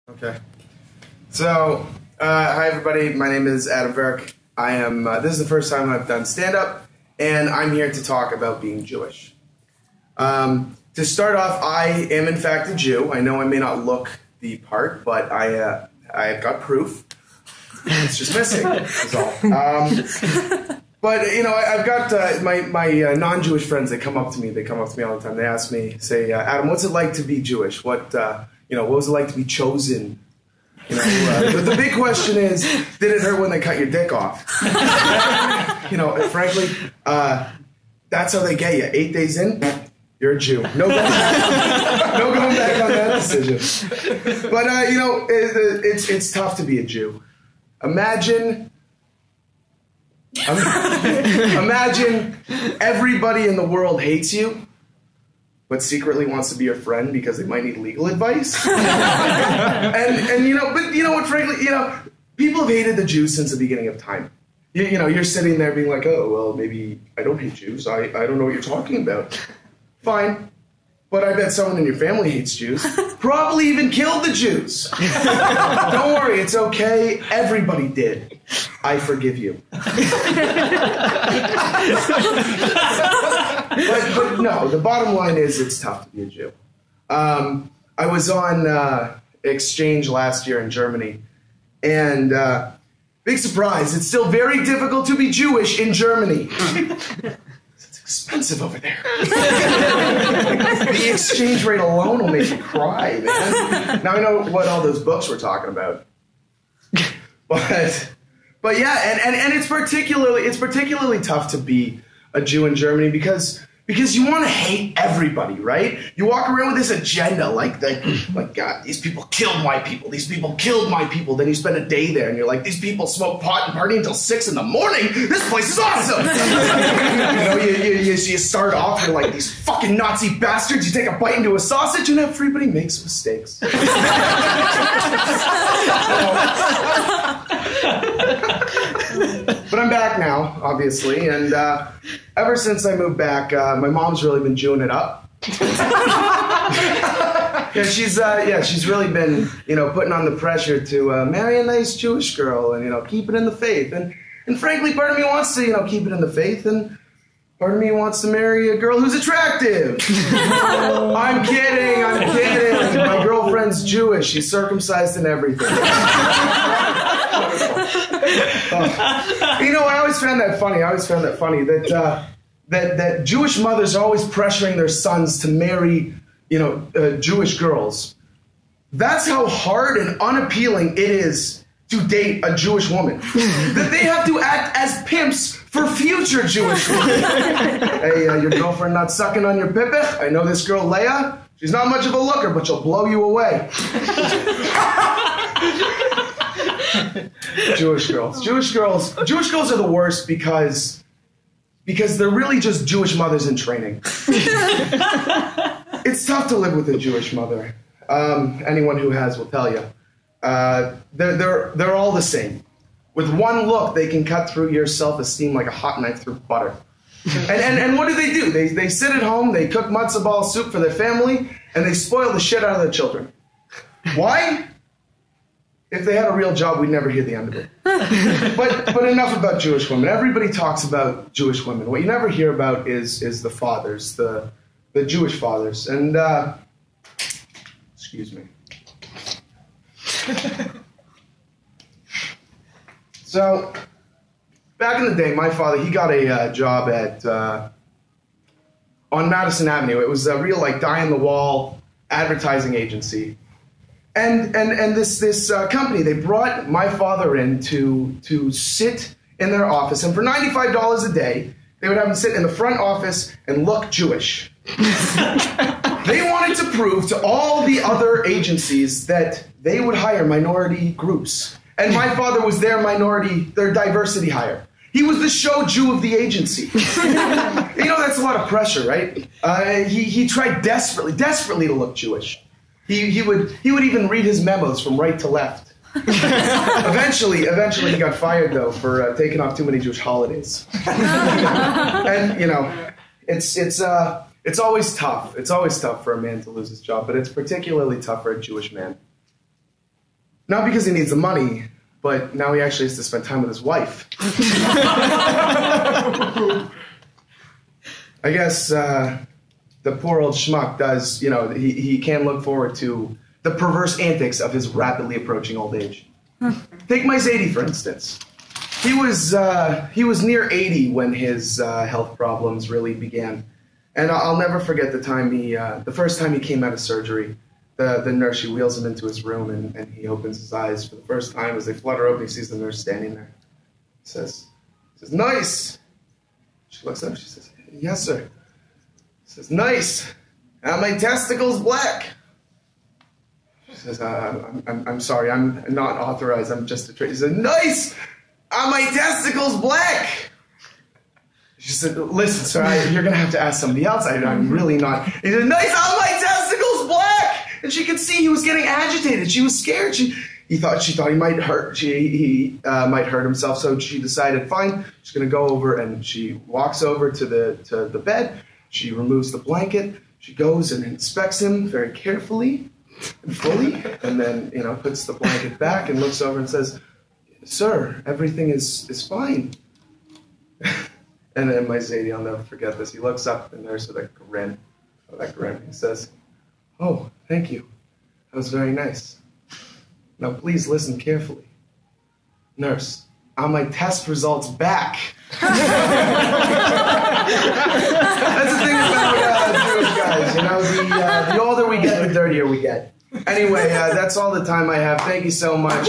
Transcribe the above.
Okay. So, hi everybody. My name is Adam Verk. I am. This is the first time I've done stand-up, and I'm here to talk about being Jewish. To start off, I am in fact a Jew. I know I may not look the part, but I've got proof. It's just missing. That's all. But you know, I've got my non-Jewish friends. They come up to me. They come up to me all the time. They ask me, say, Adam, what's it like to be Jewish? What was it like to be chosen? You know, the big question is, did it hurt when they cut your dick off? You know, frankly, that's how they get you. 8 days in, you're a Jew. No going back. No going back on that decision. But you know, it's tough to be a Jew. Imagine everybody in the world hates you, but secretly wants to be your friend because they might need legal advice. and you know, but you know what, frankly, you know, people have hated the Jews since the beginning of time. You know, you're sitting there being like, oh, well, maybe I don't hate Jews. I don't know what you're talking about. Fine. But I bet someone in your family hates Jews. Probably even killed the Jews. Don't worry, it's okay. Everybody did. I forgive you. But no, the bottom line is it's tough to be a Jew. I was on exchange last year in Germany, and big surprise, it's still very difficult to be Jewish in Germany. It's expensive over there. The exchange rate alone will make you cry, man. Now I know what all those books were talking about. But yeah, and it's particularly tough to be a Jew in Germany because you want to hate everybody, right? You walk around with this agenda like God, these people killed my people. These people killed my people. Then you spend a day there and you're like, these people smoke pot and party until 6 in the morning. This place is awesome. You know, you start off, you're like, these fucking Nazi bastards. You take a bite into a sausage and everybody makes mistakes. But I'm back now, obviously, and ever since I moved back, my mom's really been Jewing it up. She's really been, you know, putting on the pressure to marry a nice Jewish girl and, you know, keep it in the faith. And frankly, part of me wants to, you know, keep it in the faith, and part of me wants to marry a girl who's attractive. I'm kidding. My girlfriend's Jewish. She's circumcised and everything. You know, I always found that funny. That Jewish mothers are always pressuring their sons to marry, you know, Jewish girls. That's how hard and unappealing it is to date a Jewish woman. That they have to act as pimps for future Jewish women. Hey, your girlfriend not sucking on your pipich? I know this girl, Leah. She's not much of a looker, but she'll blow you away. Jewish girls are the worst because they're really just Jewish mothers in training. It's tough to live with a Jewish mother. Anyone who has will tell you. They're all the same. With one look, they can cut through your self-esteem like a hot knife through butter. And what do? They sit at home, they cook matzo ball soup for their family, and they spoil the shit out of their children. Why? If they had a real job, we'd never hear the end of it. But enough about Jewish women. Everybody talks about Jewish women. What you never hear about is the fathers, the Jewish fathers. And excuse me. So back in the day, my father, he got a job at on Madison Avenue. It was a real like die-in-the-wall advertising agency. And this company, they brought my father in to sit in their office, and for $95 a day, they would have him sit in the front office and look Jewish. They wanted to prove to all the other agencies that they would hire minority groups, and my father was their diversity hire. He was the show Jew of the agency. You know, that's a lot of pressure, right? He tried desperately to look Jewish. He would even read his memos from right to left. Eventually he got fired though for taking off too many Jewish holidays. And you know, it's always tough. It's always tough for a man to lose his job, but it's particularly tough for a Jewish man. Not because he needs the money, but now he actually has to spend time with his wife. I guess the poor old schmuck does, he can look forward to the perverse antics of his rapidly approaching old age. Take my Zadie, for instance. He was near 80 when his health problems really began. And I'll never forget the first time he came out of surgery. The nurse, she wheels him into his room, and he opens his eyes for the first time. As they flutter open, he sees the nurse standing there. He says, "Nice." She looks up, she says, "Yes, sir." He says, "Nice. Are my testicles black?" She says, I'm sorry, I'm not authorized, I'm just a trader." He said, "Nice. Are my testicles black?" She said, "Listen, sir, you're going to have to ask somebody else. I'm really not." He said, "Nice. Are my testicles black?" And she could see he was getting agitated. She was scared. She thought he might hurt. He might hurt himself. So she decided, fine, she's going to go over, and she walks over to the bed. She removes the blanket. She goes and inspects him very carefully and fully, and then puts the blanket back and looks over and says, "Sir, everything is fine." And then my Zadie, I'll never forget this. He looks up at the nurse with a grin. He says, "Oh, thank you. That was very nice. Now please listen carefully. Nurse, are my test results back?" That's the thing about Jewish guys, the older we get, the dirtier we get. Anyway, that's all the time I have. Thank you so much.